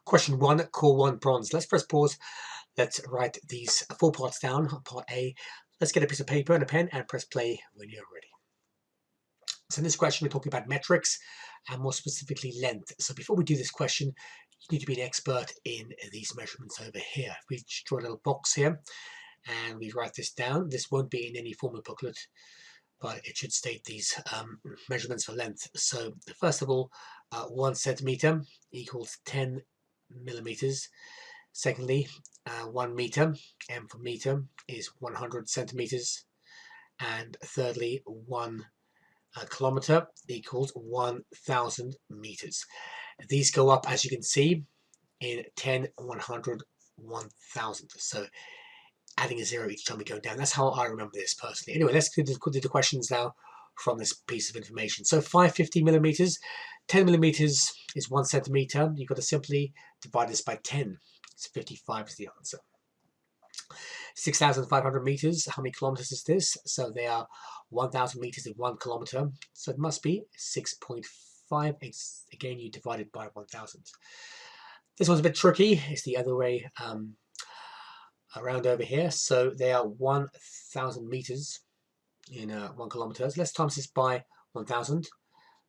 Question 1, core 1 bronze. Let's press pause. Let's write these 4 parts down. Part A. Let's get a piece of paper and a pen and press play when you're ready. So in this question, we're talking about metrics and more specifically length. So before we do this question, you need to be an expert in these measurements over here. If we draw a little box here and we write this down, this won't be in any formal booklet, but it should state these measurements for length. So first of all, 1 centimeter equals 10 millimeters. Secondly, 1 meter, M for meter, is 100 centimeters. And thirdly, 1 kilometer equals 1,000 meters. These go up, as you can see, in 10, 100, 1,000. So adding a 0 each time we go down. That's how I remember this personally. Anyway, let's do the questions now from this piece of information. So 550 millimeters, 10 millimeters is 1 centimeter. You've got to simply divide this by 10. It's 55 is the answer. 6,500 meters, how many kilometers is this? So they are 1,000 meters in 1 kilometer. So it must be 6.5. Again, you divide it by 1,000. This one's a bit tricky. It's the other way around over here. So they are 1,000 meters in 1 kilometer. So let's times this by 1,000.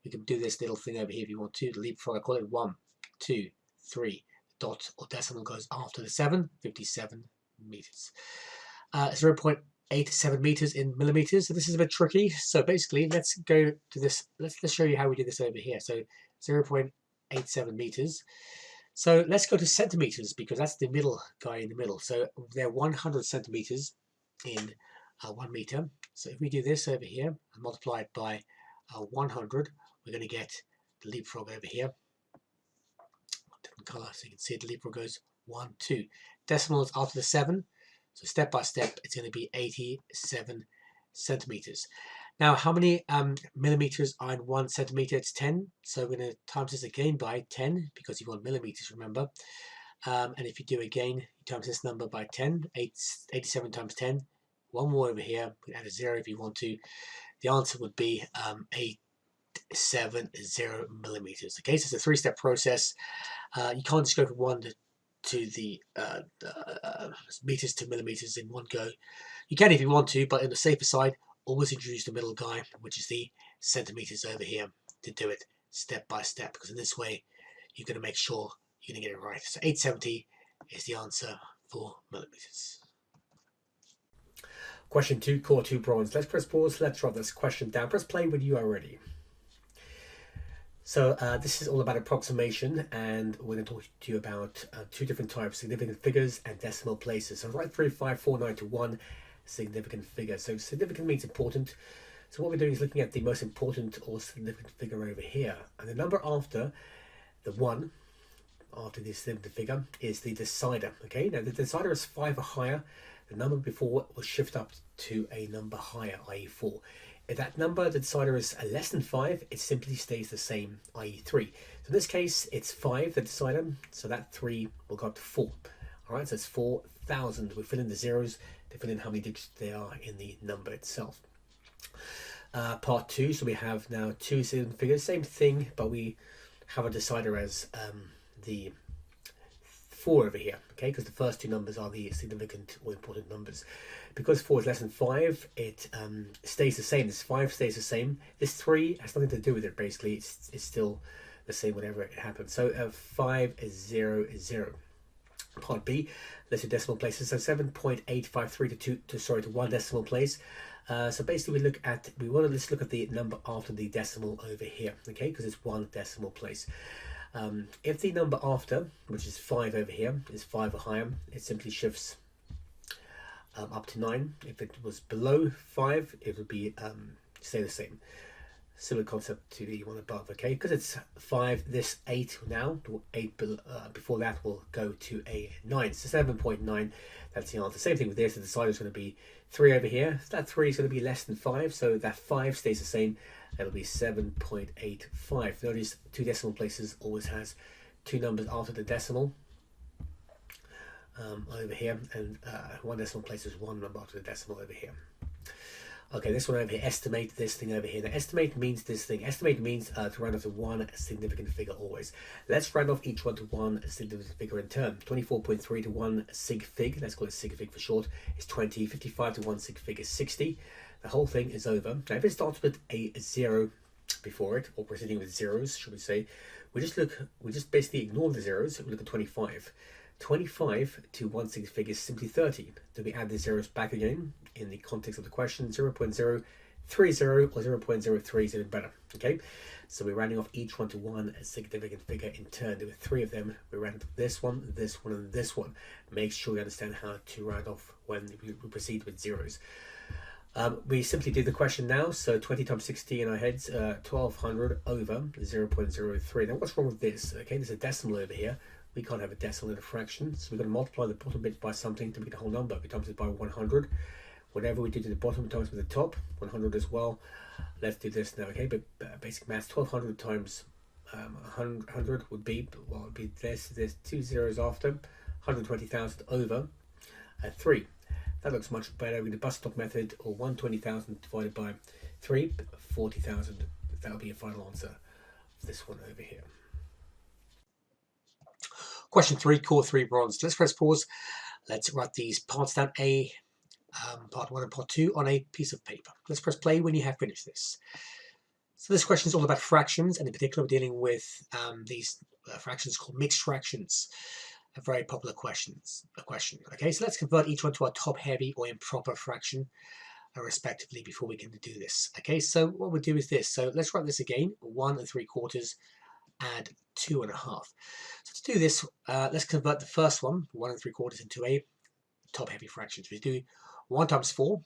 We can do this little thing over here if you want to. The leapfrog, I call it 1, 2, 3. Dot or decimal goes after the 7, 57 meters. 0.87 meters in millimeters. So this is a bit tricky. So basically, let's go to this. Let's show you how we do this over here. So 0.87 meters. So let's go to centimeters because that's the middle guy in the middle. So they're 100 centimeters in 1 meter. So if we do this over here and multiply it by 100, we're going to get the leapfrog over here. Different color so you can see the leapfrog goes 1, 2. Decimals after the 7. So step by step, it's going to be 87 centimeters. Now, how many millimeters are in 1 centimeter? It's 10. So we're going to times this again by 10 because you want millimeters, remember. And if you do again, you times this number by 10. 87 times 10. One more over here. We can add a 0 if you want to. The answer would be 870 millimeters. Okay, so it's a 3-step process. You can't just go from 1 to the meters to millimeters in one go. You can if you want to, but on the safer side, always introduce the middle guy, which is the centimeters over here, to do it step by step, because in this way, you're going to make sure you're going to get it right. So 870 is the answer for millimeters. Question 2, core 2 bronze. Let's press pause. Let's write this question down. Press play when you are ready. So this is all about approximation, and we're going to talk to you about 2 different types, significant figures and decimal places. So write 3549 to 1 significant figure. So significant means important. So what we're doing is looking at the most important or significant figure over here. And the number after the 1, after the significant figure, is the decider. Okay, now the decider is 5 or higher. The number before will shift up to a number higher, i.e. 4. If that number, the decider, is less than 5, it simply stays the same, i.e. 3. So in this case, it's 5, the decider, so that 3 will go up to 4. All right, so it's 4,000. We fill in the zeros to fill in how many digits there are in the number itself. Part 2, so we have now 2 significant figures, same thing, but we have a decider as the 4 over here, okay, because the first 2 numbers are the significant or important numbers. Because 4 is less than 5, it stays the same. This 5 stays the same. This 3 has nothing to do with it, basically. It's still the same whenever it happens. So 500. Part B, let's do decimal places. So 7.853 to 1 decimal place. So basically let's look at the number after the decimal over here, okay, because it's 1 decimal place. If the number after, which is 5 over here, is 5 or higher, it simply shifts up to 9. If it was below 5, it would be stay the same. Similar concept to the one above, okay? Because it's 5, this 8 now, 8 before that will go to a 9. So 7.9, that's the answer. Same thing with this, the decider is going to be 3 over here. So that 3 is going to be less than 5, so that 5 stays the same. That'll be 7.85. Notice 2 decimal places always has 2 numbers after the decimal over here, and 1 decimal place is 1 number after the decimal over here. Okay, this one over here, estimate this thing over here. Now, estimate means this thing. Estimate means to round off to one significant figure always. Let's round off each one to one significant figure in turn. 24.3 to one sig fig, let's call it sig fig for short, is 20. 55 to one sig fig is 60. The whole thing is over. Now, if it starts with a 0 before it, or proceeding with zeros, should we say, we just basically ignore the zeros. We look at 25. 25 to one sig fig is simply 30. Do we add the zeros back again in the context of the question? 0.030 or 0.03 is even better. Okay, so we're rounding off each one to one significant figure in turn. There were three of them. We round off this one, and this one. Make sure you understand how to round off when we proceed with zeros. We simply do the question now. So 20 times 60 in our heads, 1200 over 0.03. Now what's wrong with this? Okay, there's a decimal over here. We can't have a decimal in a fraction, so we've got to multiply the bottom bit by something to make the whole number. We times it by 100. Whatever we do to the bottom times with the top, 100 as well. Let's do this now, okay? But basic maths, 1200 times 100 would be, well, it would be this. There's two zeros after, 120,000 over 3. That looks much better with the bus stop method, or 120,000 divided by 3, 40,000. That will be a final answer for this one over here. Question 3, core 3 bronze. Let's press pause. Let's write these parts down, part 1 and part 2, on a piece of paper. Let's press play when you have finished this. So this question is all about fractions, and in particular we're dealing with these fractions called mixed fractions. A very popular question. Okay, so let's convert each one to a top-heavy or improper fraction, respectively, before we can do this. Okay, so what we'll do is this. So let's write this again: 1 3/4 add 2 1/2. So to do this, let's convert the first one, 1 3/4, into a top-heavy fraction. So we do 1 times 4,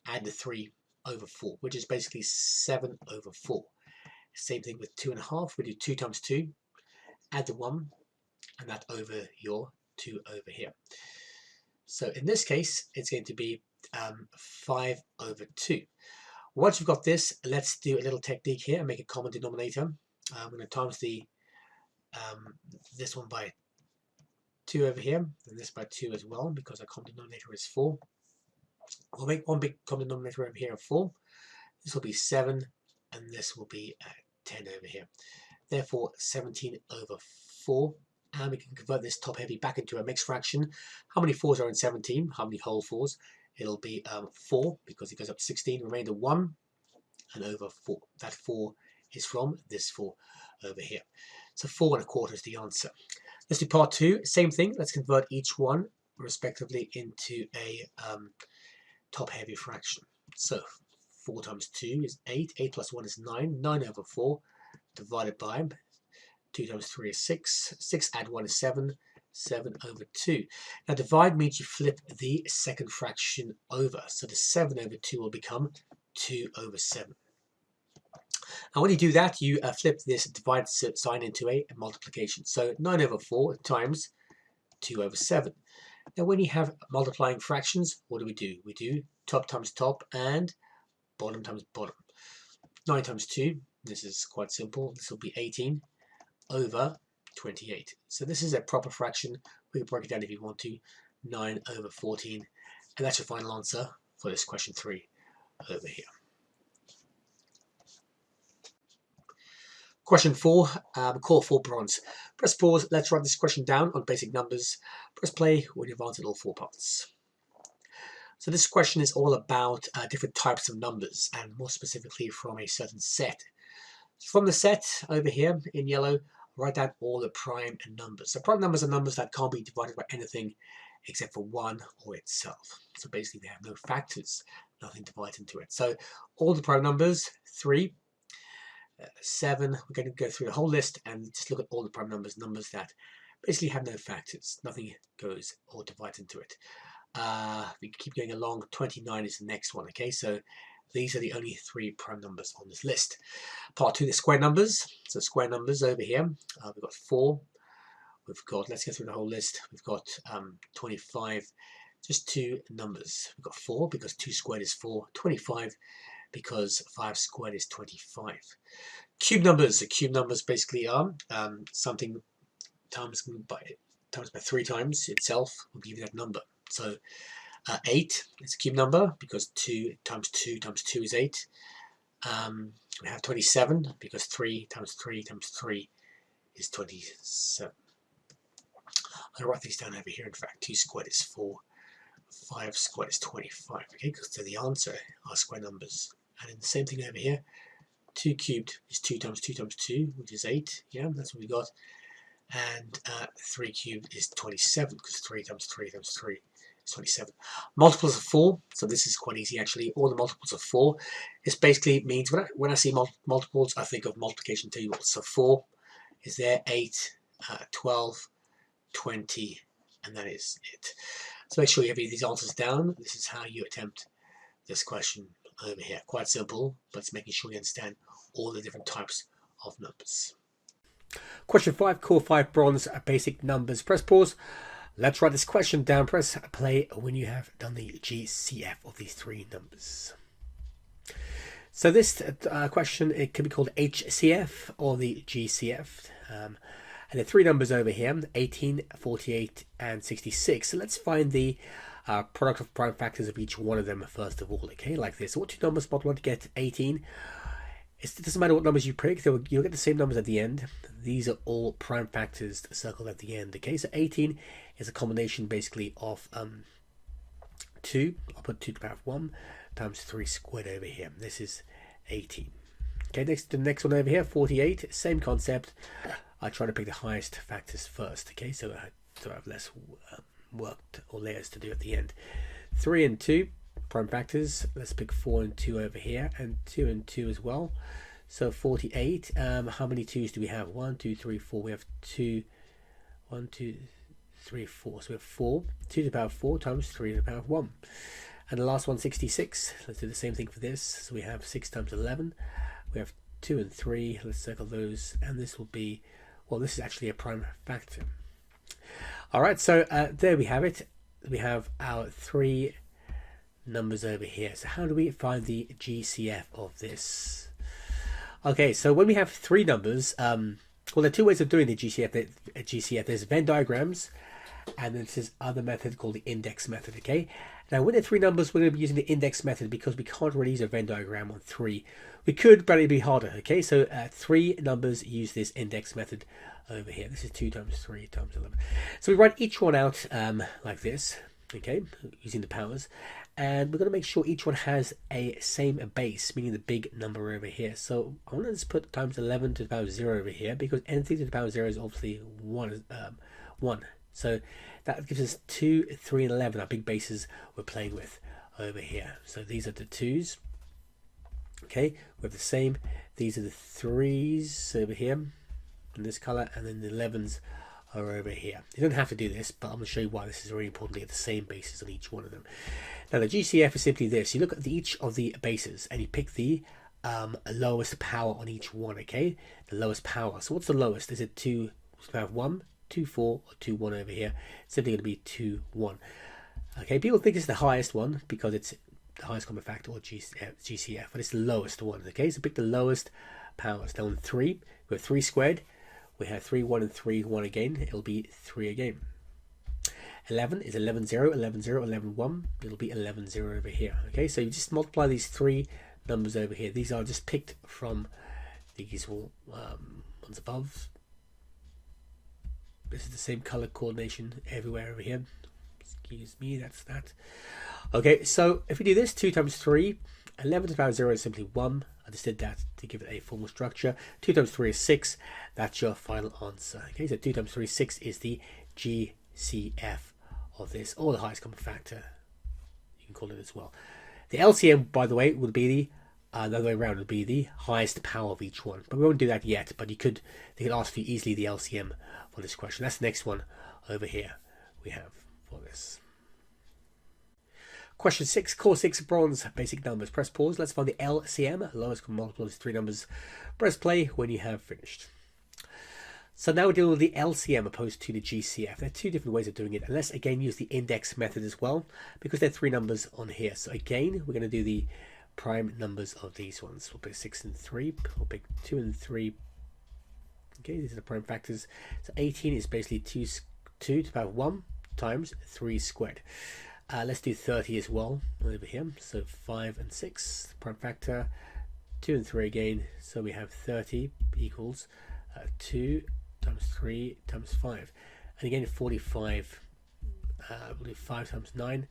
add the 3 over 4, which is basically 7 over 4. Same thing with 2 1/2. We do 2 times 2, add the 1, and that over your 2 over here. So in this case, it's going to be 5 over 2. Once you've got this, let's do a little technique here and make a common denominator. I'm going to times this one by 2 over here, and this by 2 as well, because our common denominator is 4. We'll make one big common denominator over here of 4. This will be 7, and this will be 10 over here. Therefore, 17 over 4. And we can convert this top heavy back into a mixed fraction. How many 4s are in 17? How many whole 4s? It'll be 4, because it goes up to 16. Remainder 1, and over 4. That 4 is from this 4 over here. So 4 1/4 is the answer. Let's do part 2. Same thing. Let's convert each one respectively into a top-heavy fraction. So 4 times 2 is 8. 8 plus 1 is 9. 9 over 4 divided by 2 times 3 is 6. 6 add 1 is 7. 7 over 2. Now divide means you flip the second fraction over. So the 7 over 2 will become 2 over 7. And when you do that, you flip this divide sign into a multiplication. So 9 over 4 times 2 over 7. Now when you have multiplying fractions, what do? We do top times top and bottom times bottom. 9 times 2, this is quite simple. This will be 18 over 28. So this is a proper fraction. We can break it down if you want to. 9 over 14. And that's your final answer for this question 3 over here. Question 4, core 4 bronze. Press pause. Let's write this question down on basic numbers. Press play when you've answered all 4 parts. So this question is all about different types of numbers, and more specifically from a certain set. From the set over here in yellow, write down all the prime numbers. So prime numbers are numbers that can't be divided by anything except for 1 or itself. So basically they have no factors, nothing divides into it. So all the prime numbers, 3, 7, we're going to go through the whole list and just look at all the prime numbers, numbers that basically have no factors, nothing goes or divides into it. We keep going along. 29 is the next one. Okay, so these are the only 3 prime numbers on this list. Part 2, the square numbers. So square numbers over here, we've got 4. We've got, let's go through the whole list. We've got 25, just 2 numbers. We've got 4 because 2 squared is 4. 25 because 5 squared is 25. Cube numbers. So cube numbers basically are something times by 3 times itself will give you that number. So 8 is a cube number because 2 times 2 times 2 is 8. We have 27 because 3 times 3 times 3 is 27. I'll write these down over here. In fact, 2 squared is 4. 5 squared is 25. Okay, because so the answer are square numbers. And then the same thing over here. 2 cubed is 2 times 2 times 2, which is 8. Yeah, that's what we got. And 3 cubed is 27, because 3 times 3 times 3 is 27. Multiples of 4, so this is quite easy actually. All the multiples of 4. This basically means when I see multiples, I think of multiplication tables. So 4 is there, 8, 12, 20, and that is it. So make sure you have these answers down. This is how you attempt this question over here. Quite simple, but it's making sure you understand all the different types of numbers. Question 5, core 5 bronze, basic numbers. Press pause. Let's write this question down. Press play when you have done the GCF of these 3 numbers. So this question, it can be called HCF or the GCF. And the 3 numbers over here, 18, 48, and 66. So let's find the product of prime factors of each one of them first of all, okay, like this. So what 2 numbers multiply to get 18? It doesn't matter what numbers you pick, you'll get the same numbers at the end. These are all prime factors circled at the end, okay? So 18 is a combination basically of 2, I'll put 2 to the power of 1, times 3 squared over here. This is 18. Okay, the next one over here, 48, same concept. I try to pick the highest factors first, okay? So I have less work or layers to do at the end. 3 and 2. Prime factors. Let's pick 4 and 2 over here, and 2 and 2 as well. So 48. How many 2's do we have? 1, 2, 3, 4. We have 2. 1, 2, 3, 4. So we have 4. 2 to the power of 4 times 3 to the power of 1. And the last one, 66. Let's do the same thing for this. So we have 6 times 11. We have 2 and 3. Let's circle those. And this will be, well, this is actually a prime factor. All right, so there we have it. We have our 3 numbers over here. So how do we find the GCF of this? Okay, so when we have 3 numbers, well, there are 2 ways of doing the GCF. There's Venn diagrams, and then this other method called the index method, okay? Now, with the 3 numbers, we're going to be using the index method because we can't really use a Venn diagram on 3. We could, but it'd be harder, okay? So 3 numbers use this index method over here. This is 2 times 3 times 11. So we write each one out like this, okay, using the powers. And we're going to make sure each one has a same base, meaning the big number over here. So I want to just put times 11 to the power of 0 over here, because anything to the power of 0 is obviously 1. So that gives us 2, 3, and 11, our big bases we're playing with over here. So these are the 2's. Okay, we have the same. These are the 3's over here in this color, and then the 11's are over here. You don't have to do this, but I'm going to show you why this is really important to get the same bases on each one of them. Now the GCF is simply this. You look at each of the bases and you pick the lowest power on each one, okay? The lowest power. So what's the lowest? Is it 2 to the power of 1, 2, 4, or 2, 1 over here? It's simply going to be 2, 1. Okay, people think it's the highest one because it's the highest common factor, or GCF, but it's the lowest one, okay? So pick the lowest powers. Now on 3, we have 3 squared. We have 3, 1, and 3, 1 again. It'll be 3 again. 11 is 11, 0, 11, 0, 11, 1. It'll be 11, 0 over here. Okay, so you just multiply these 3 numbers over here. These are just picked from these ones above. This is the same color coordination everywhere over here. Excuse me, that's that. Okay, so if we do this, 2 times 3, 11 to the power of 0 is simply 1. I just did that to give it a formal structure. 2 times 3 is 6. That's your final answer. Okay, so 2 times 3 is 6 is the GCF of this, or the highest common factor, you can call it as well. The LCM, by the way, would be the other way around, would be the highest power of each one. But we won't do that yet, but they could ask you easily the LCM for this question. That's the next one over here we have for this. Question 6, core 6 bronze, basic numbers. Press pause. Let's find the LCM, lowest common multiple is 3 numbers. Press play when you have finished. So now we're dealing with the LCM opposed to the GCF. There are 2 different ways of doing it. And let's again use the index method as well, because there are 3 numbers on here. So again, we're going to do the prime numbers of these ones. We'll pick 6 and 3. We'll pick 2 and 3. Okay, these are the prime factors. So 18 is basically 2 to the power of 1 times 3 squared. Let's do 30 as well over here. So 5 and 6, prime factor, 2 and 3 again. So we have 30 equals 2 times 3 times 5. And again, 45, we'll do 5 times 9.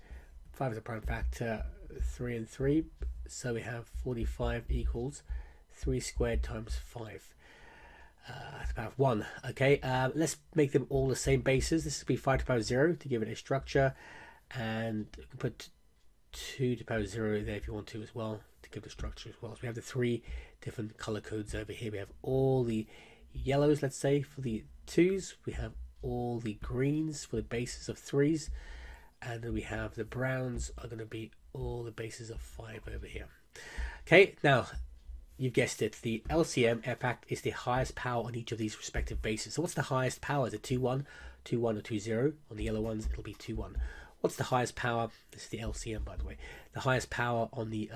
5 is a prime factor, 3 and 3. So we have 45 equals 3 squared times 5. That's about 1. Okay, let's make them all the same bases. This would be 5 to the power 0 to give it a structure. And you can put 2 to the power 0 there if you want to as well, to give the structure as well. So we have the 3 different color codes over here. We have all the yellows, let's say, for the 2s. We have all the greens for the bases of 3s. And then we have the browns are going to be all the bases of 5 over here. Okay, now you've guessed it, the LCM EPAC is the highest power on each of these respective bases. So what's the highest power? Is it 2-1, 2-1 or 2-0? On the yellow ones, it'll be 2-1. What's the highest power? This is the LCM, by the way. The highest power on the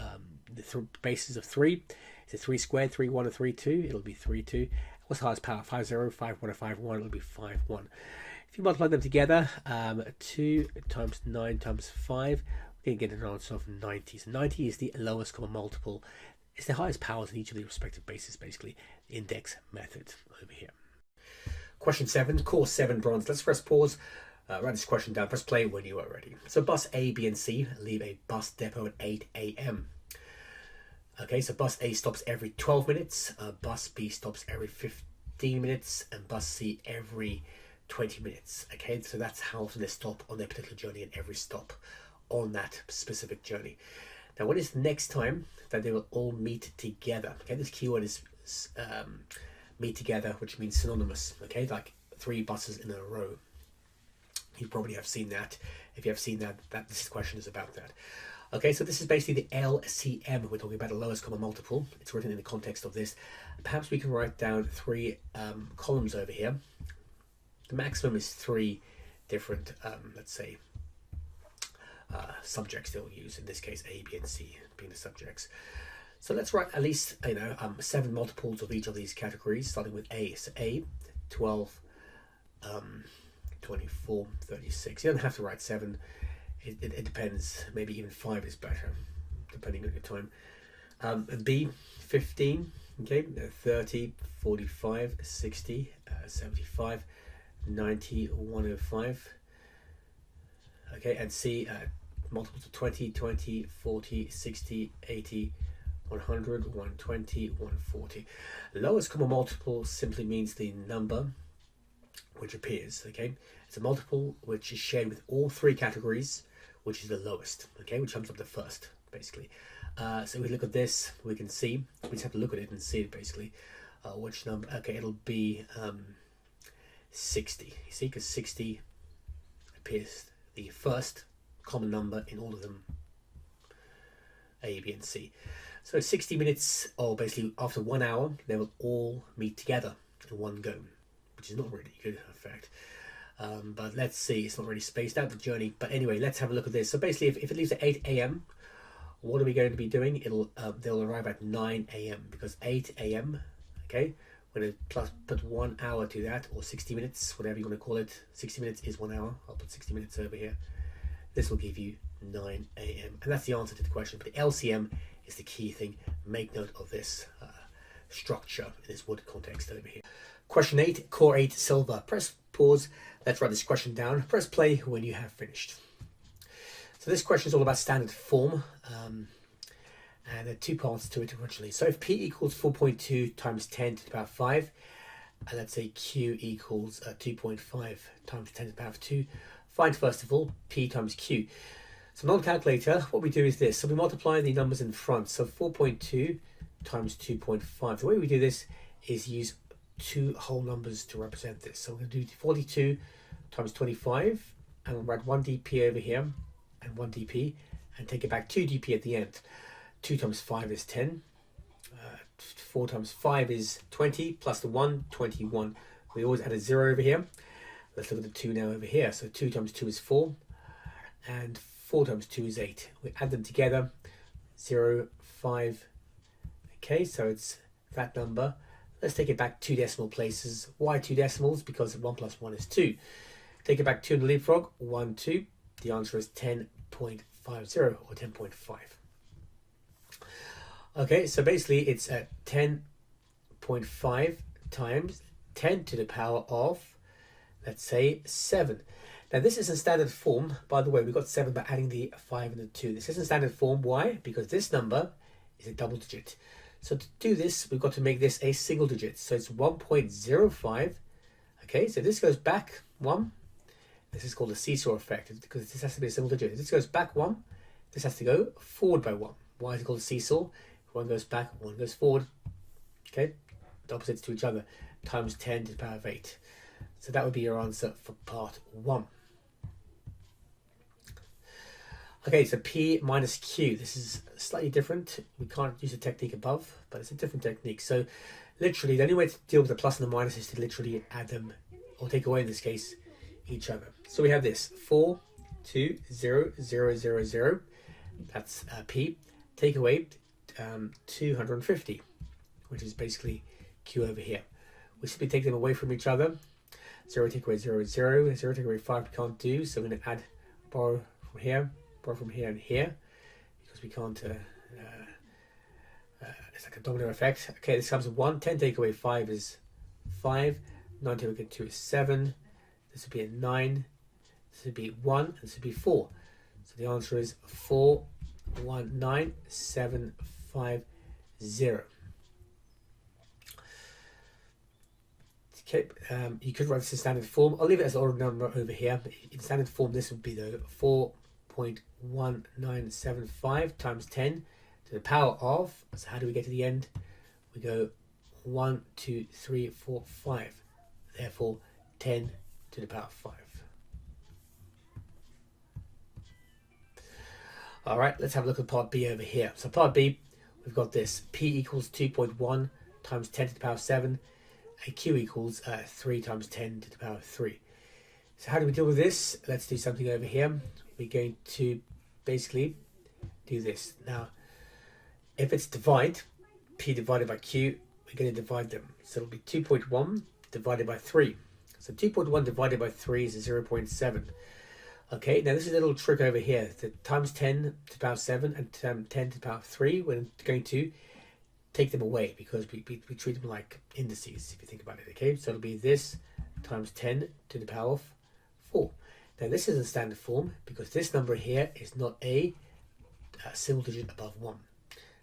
bases of 3. Is it 3 squared, 3-1 or 3-2? It'll be 3-2. What's the highest power? 5-0, 5-1 or 5-1? It'll be 5-1. If you multiply them together, 2 times 9 times 5, we're going to get an answer of 90. So 90 is the lowest common multiple. It's the highest powers in each of the respective bases, basically. The index method over here. Question 7, course 7 bronze. Let's press pause. Write this question down. Press play when you are ready. So bus A, B, and C leave a bus depot at 8 a.m. Okay, so bus A stops every 12 minutes, bus B stops every 15 minutes, and bus C every 20 minutes. Okay, so that's how often they stop on their particular journey and every stop on that specific journey. Now, when is the next time that they will all meet together? Okay, this keyword is meet together, which means synonymous. Okay, like 3 buses in a row. You probably have seen that. If you have seen that, this question is about that. Okay, so this is basically the LCM. We're talking about the lowest common multiple. It's written in the context of this. Perhaps we can write down 3 columns over here. The maximum is 3 different, let's say, subjects they'll use. In this case, A, B, and C being the subjects. So let's write at least 7 multiples of each of these categories, starting with A. So A, 12, 24, 36. You don't have to write 7. It depends. Maybe even 5 is better, depending on your time. B, 15, okay, 30, 45, 60, 75, 90, 105. Okay, and C, multiples of 20, 20, 40, 60, 80, 100, 120, 140. Lowest common multiple simply means the number which appears. Okay, it's a multiple which is shared with all 3 categories, which is the lowest. Okay, which comes up the first, basically. So we look at this, we can see, we just have to look at it and see it basically. Which number? Okay, it'll be 60. You see, because 60 appears the first common number in all of them, A, B, and C. So 60 minutes, or basically after 1 hour, they will all meet together in one go, which is not really good, in fact. But let's see, it's not really spaced out, the journey. But anyway, let's have a look at this. So basically, if it leaves at 8 a.m., what are we going to be doing? They'll arrive at 9 a.m. because 8 a.m., okay, we're going to put 1 hour to that, or 60 minutes, whatever you want to call it. 60 minutes is 1 hour. I'll put 60 minutes over here. This will give you 9 a.m. And that's the answer to the question. But the LCM is the key thing. Make note of this structure in this word context over here. Question 8, core 8 silver. Press pause. Let's write this question down. Press play when you have finished. So this question is all about standard form. And there are 2 parts to it originally. So if P equals 4.2 times 10 to the power 5, and let's say Q equals 2.5 times 10 to the power 2, find first of all P times Q. So on the calculator, what we do is this. So we multiply the numbers in front. So 4.2 times 2.5. The way we do this is use 2 whole numbers to represent this. So we're going to do 42 times 25, and we'll write 1 dp over here and 1 dp, and take it back 2 dp at the end. 2 times 5 is 10. 4 times 5 is 20, plus the 1, 21. We always add a 0 over here. Let's look at the 2 now over here. So 2 times 2 is 4, and 4 times 2 is 8. We add them together, 0, 5. Okay, so it's that number. Let's take it back 2 decimal places. Why 2 decimals? Because 1 plus 1 is 2. Take it back 2 in the leapfrog, 1, 2. The answer is 10 10.50 or 10.5. Okay, so basically it's 10.5 times 10 to the power of, let's say, 7. Now this is in standard form. By the way, we got 7 by adding the 5 and the 2. This is in standard form. Why? Because this number is a double digit. So to do this, we've got to make this a single digit. So it's 1.05. Okay, so this goes back 1. This is called the seesaw effect because this has to be a single digit. If this goes back 1, this has to go forward by 1. Why is it called a seesaw? One goes back, one goes forward. Okay, the opposites to each other, times 10 to the power of 8. So that would be your answer for part 1. Okay, so P minus Q. This is slightly different. We can't use the technique above, but it's a different technique. So literally, the only way to deal with the plus and the minus is to literally add them, or take away in this case, each other. So we have this 4, 2, 0, 0, 0, 0. That's P. Take away 250, which is basically Q over here. We simply take them away from each other. 0 take away 0 is 0. 0 take away 5 we can't do, so we're going to add, borrow from here and here, because we can't, it's like a domino effect. Okay, this comes to 1. 10 take away 5 is 5. 9 take away 2 is 7. This would be a 9. This would be 1. And this would be 4. So the answer is 419,750. Okay, you could write this in standard form. I'll leave it as an odd number over here. In standard form, this would be the 4.1975 times 10 to the power of. So how do we get to the end? We go 1, 2, 3, 4, 5. Therefore, 10 to the power of 5. All right, let's have a look at part B over here. So part B, we've got this. P equals 2.1 times 10 to the power of 7. And Q equals 3 times 10 to the power of 3. So how do we deal with this? Let's do something over here. We're going to basically do this. Now, if it's divide, P divided by Q, we're going to divide them. So it'll be 2.1 divided by 3. So 2.1 divided by 3 is 0.7. Okay, now this is a little trick over here. The times 10 to the power of 7 and 10 to the power of 3, we're going to take them away because we treat them like indices, if you think about it. Okay, so it'll be this times 10 to the power of 4. Now this is in standard form because this number here is not a single digit above 1.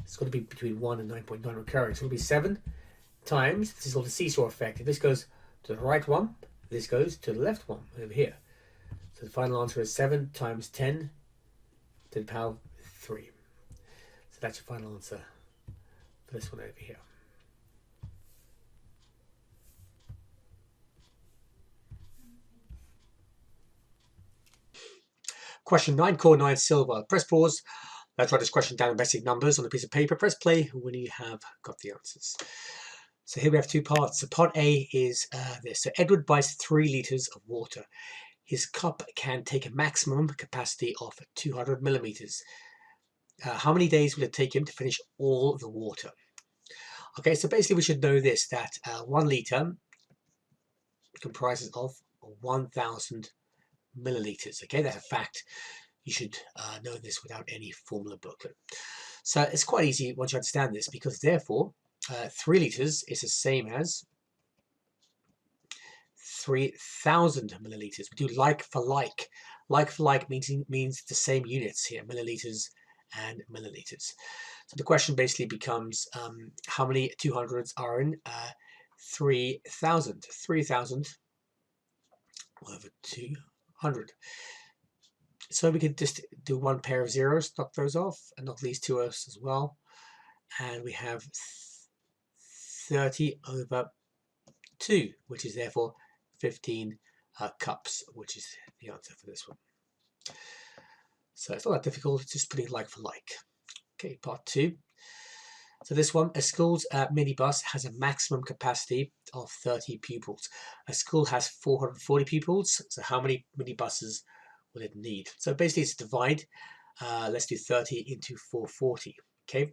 It's got to be between 1 and 9.9 recurring. So it'll be 7 times, this is called the seesaw effect. If this goes to the right one, this goes to the left one over here. So the final answer is 7 times 10 to the power of 3. So that's your final answer for this one over here. Question 9, core 9 silver. Press pause. Let's write this question down in basic numbers on a piece of paper. Press play when you have got the answers. So here we have two parts. So part A is this. So Edward buys 3 litres of water. His cup can take a maximum capacity of 200 millimeters. How many days will it take him to finish all the water? Okay, so basically we should know this, that 1 litre comprises of 1,000 milliliters. Okay, that's a fact. You should know this without any formula booklet. So it's quite easy once you understand this, because therefore 3 litres is the same as 3,000 milliliters. We do like for like. Like for like means the same units here, milliliters and milliliters. So the question basically becomes how many 200s are in 3,000? 3,000 over 200. So we could just do one pair of zeros, knock those off, and knock these two off as well. And we have 30 over 2, which is therefore 15 cups, which is the answer for this one. So it's not that difficult, it's just putting like for like. Okay, part 2. So this one, a school's minibus has a maximum capacity of 30 pupils. A school has 440 pupils, so how many minibuses will it need? So basically it's divide. Let's do 30 into 440. Okay,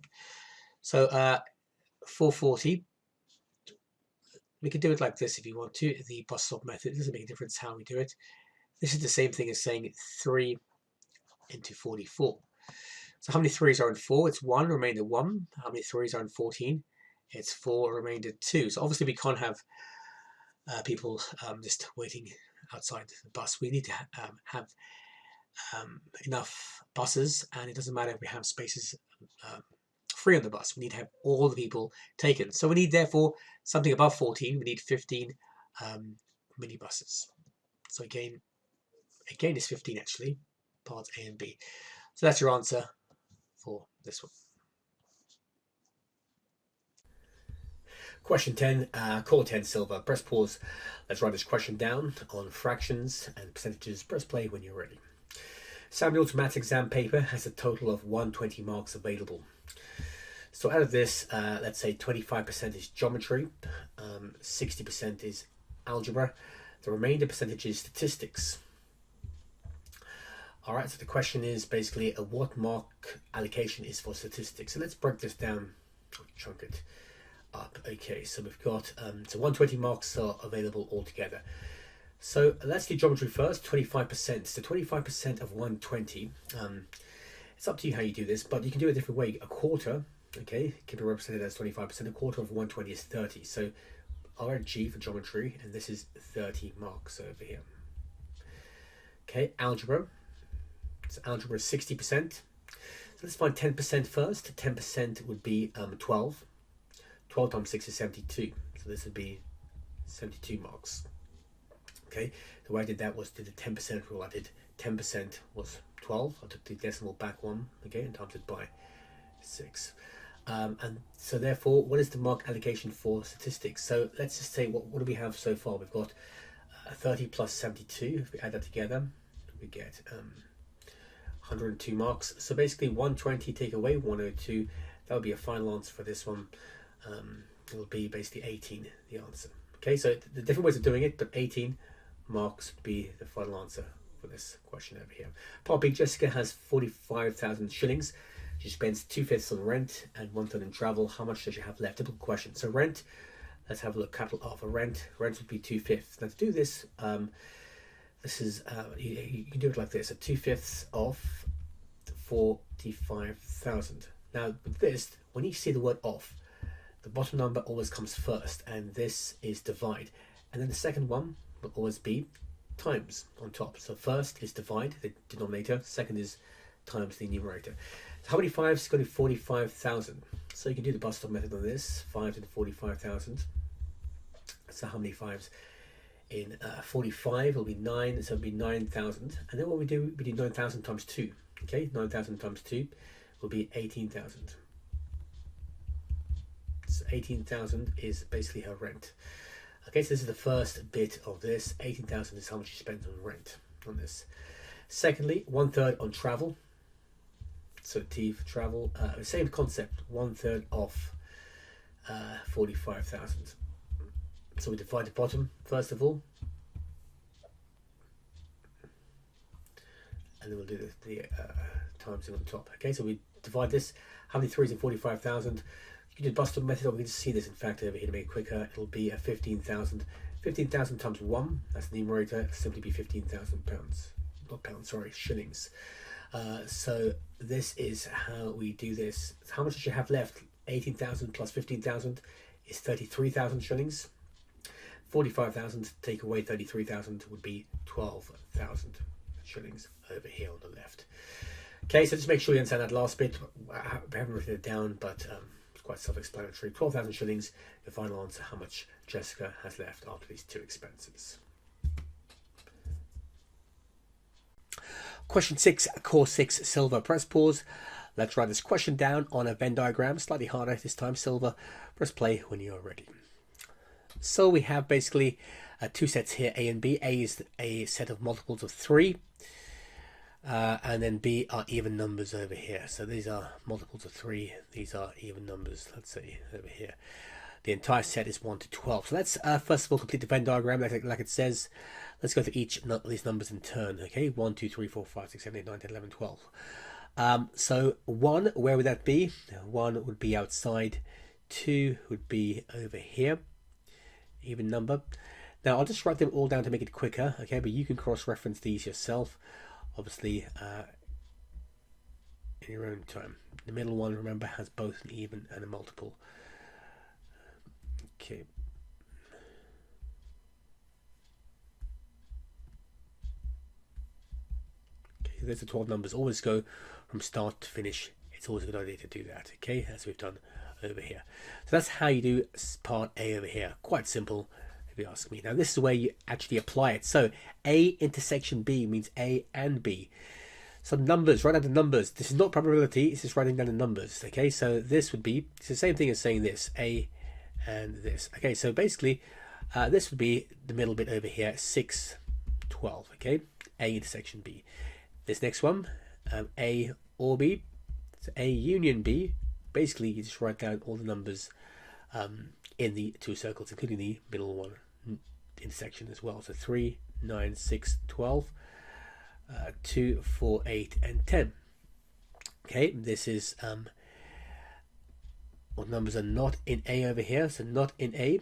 so 440. We can do it like this if you want to. The bus stop method, it doesn't make a difference how we do it. This is the same thing as saying 3 into 44. So how many 3s are in 4? It's 1, remainder 1. How many 3s are in 14? It's 4, remainder 2. So obviously we can't have people just waiting outside the bus. We need to have enough buses, and it doesn't matter if we have spaces free on the bus. We need to have all the people taken. So we need, therefore, something above 14. We need 15 minibuses. So again is 15 actually, parts A and B. So that's your answer for this one. Question 10, call 10 silver. Press pause. Let's write this question down on fractions and percentages. Press play when you're ready. Samuel's maths exam paper has a total of 120 marks available. So out of this, let's say 25% is geometry, 60% is algebra, the remainder percentage is statistics. All right, so the question is basically what mark allocation is for statistics. So let's break this down, chunk it up. Okay, so we've got, so 120 marks are available altogether. So let's do geometry first, 25%. So 25% of 120, it's up to you how you do this, but you can do it a different way. A quarter, okay, can be represented as 25%. A quarter of 120 is 30. So I'll write G for geometry, and this is 30 marks over here. Okay, algebra. So algebra is 60%. So let's find 10% first. 10% would be 12. 12 times 6 is 72. So this would be 72 marks. Okay, the way I did that was to the 10% rule. I did 10% was 12. I took the decimal back one, okay, and times it by 6. And so therefore, what is the mark allocation for statistics? So let's just say, what do we have so far? We've got 30 plus 72. If we add that together, we get 102 marks. So basically 120 take away 102. That would be a final answer for this one. It'll be basically 18, the answer. Okay, so the different ways of doing it, but 18 marks would be the final answer for this question over here. Part B, Jessica has 45,000 shillings. She spends 2/5 on rent and 1/3 in travel. How much does she have left? Typical question. So rent, let's have a look. Capital R for rent. Rent would be 2/5. Now to do this, this is you can do it like this: so 2/5 of 45,000. Now with this, when you see the word off, the bottom number always comes first, and this is divide, and then the second one will always be times on top. So first is divide, the denominator. Second is times the numerator. So how many 5s? It's going to be 45,000. So you can do the bus stop method on this. 5 to the 45,000. So how many 5s? In 45 will be 9, so it'll be 9,000. And then what we do 9,000 times 2. Okay, 9,000 times 2 will be 18,000. So 18,000 is basically her rent. Okay, so this is the first bit of this. 18,000 is how much she spends on rent on this. Secondly, 1/3 on travel. So T for travel, same concept, 1/3 off 45,000. So we divide the bottom first of all, and then we'll do the times on top. Okay, so we divide this. How many 3s in 45,000? You can do the bus stop method, or we can just see this in fact over here to make it quicker. It'll be 15,000. 15,000 times 1, that's the numerator, it'll simply be 15,000 pounds. Not pounds, sorry, shillings. So this is how we do this. How much does you have left? 18,000 plus 15,000 is 33,000 shillings. 45,000 take away 33,000 would be 12,000 shillings over here on the left. Okay, so just make sure you understand that last bit. I haven't written it down, but it's quite self-explanatory. 12,000 shillings, the final answer, how much Jessica has left after these two expenses. Question 6, core 6, silver. Press pause. Let's write this question down on a Venn diagram. Slightly harder this time, silver. Press play when you're ready. So we have basically two sets here, A and B. A is a set of multiples of 3. And then B are even numbers over here. So these are multiples of 3. These are even numbers, let's see, over here. The entire set is 1 to 12. So let's first of all complete the Venn diagram like it says. Let's go through each of these numbers in turn. Okay, 1, 2, 3, 4, 5, 6, 7, 8, 9, 10, 11, 12. So 1, where would that be? 1 would be outside. 2 would be over here. Even number. Now I'll just write them all down to make it quicker. Okay, but you can cross-reference these yourself. Obviously, in your own time. The middle one, remember, has both an even and a multiple. Okay. Okay, there's the 12 numbers. Always go from start to finish. It's always a good idea to do that, okay, as we've done over here. So that's how you do part A over here. Quite simple, if you ask me. Now this is where you actually apply it. So A intersection B means A and B. Some numbers, write down the numbers. This is not probability, it's just writing down the numbers, okay? So this would be, it's the same thing as saying this, A and this. Okay, so basically, this would be the middle bit over here, 6, 12, okay? A intersection B. This next one, A or B, so A union B. Basically, you just write down all the numbers in the two circles, including the middle one intersection as well. So 3, 9, 6, 12, 2, 4, 8, and 10. Okay, this is what numbers are not in A over here. So not in A.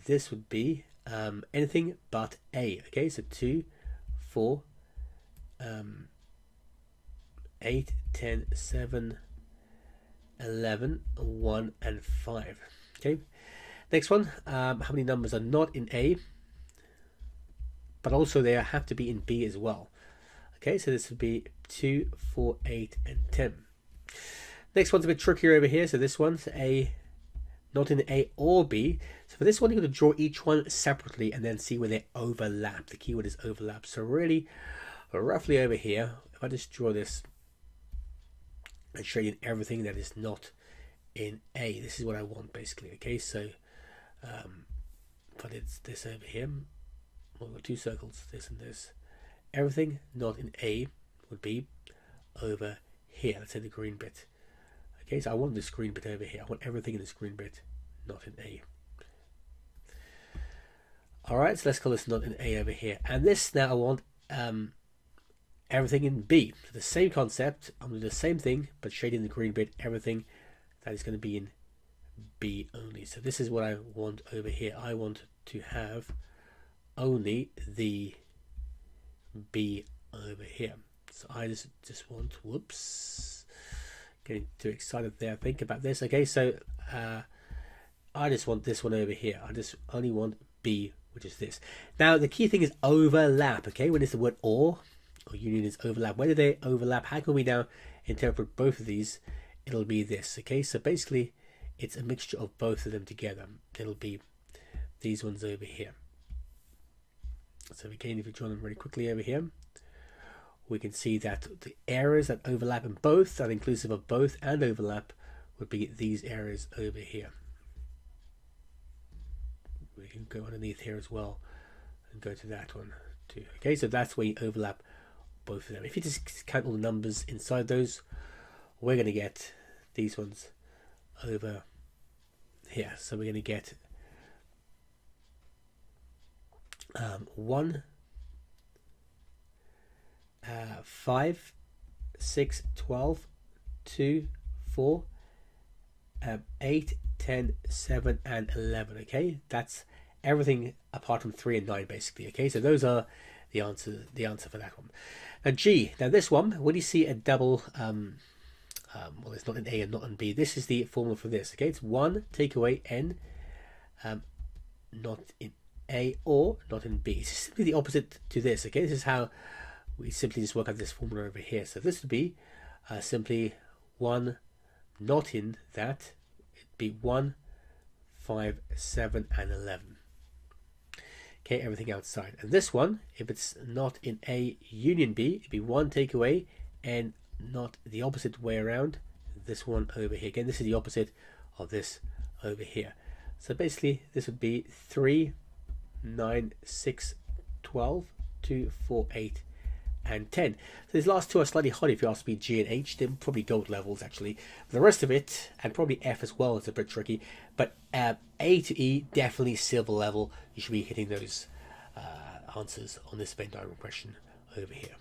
This would be anything but A. Okay, so 2, 4, 8, 10, 7, 11, 1, and 5. Okay, next one. How many numbers are not in A, but also they have to be in B as well? Okay, so this would be 2, 4, 8, and 10. Next one's a bit trickier over here. So this one's A, not in A or B. So for this one, you're going to draw each one separately and then see where they overlap. The keyword is overlap. So really, roughly over here, if I just draw this and show you everything that is not in A, this is what I want basically. Okay, so if I did this over here, we've got two circles, this and this. Everything not in A would be over here. Let's say the green bit. Okay, so I want this green bit over here. I want everything in this green bit not in A. Alright, so let's call this not in A over here. And this now I want everything in B. So the same concept, I'm going to do the same thing, but shading the green bit, everything that is going to be in B only. So this is what I want over here. I want to have only the B over here. So I just want, whoops, getting too excited there. Think about this. Okay, so I just want this one over here. I just only want B, which is this. Now the key thing is overlap. Okay, when it's the word or union is overlap. Where do they overlap? How can we now interpret both of these? It'll be this. Okay, so basically it's a mixture of both of them together. It'll be these ones over here. So again, if we draw them really quickly over here, we can see that the areas that overlap in both, that inclusive of both and overlap, would be these areas over here. We can go underneath here as well and go to that one too. Okay, so that's where you overlap both of them. If you just count all the numbers inside those, we're going to get these ones over here. So we're going to get 1, 5, 6, 12, 2, 4, 8, 10, 7, and 11. Okay, that's everything apart from 3 and 9 basically. Okay, so those are the answer for that one. Now G, now this one, when you see a double well, it's not in A and not in B, this is the formula for this. Okay, it's 1 take away N, not in A or not in B. It's simply the opposite to this. Okay, this is how we simply just work out this formula over here. So this would be simply 1 not in that. It'd be 1, 5, 7, and 11. Okay, everything outside. And this one, if it's not in A union B, it'd be 1 take away and not the opposite way around. This one over here. Again, this is the opposite of this over here. So basically, this would be 3, 9, 6, 12, 2, 4, 8, and 10. So these last two are slightly hard if you ask me. G and H, they're probably gold levels actually. The rest of it, and probably F as well, is a bit tricky. But A to E, definitely silver level. You should be hitting those answers on this Venn diagram question over here.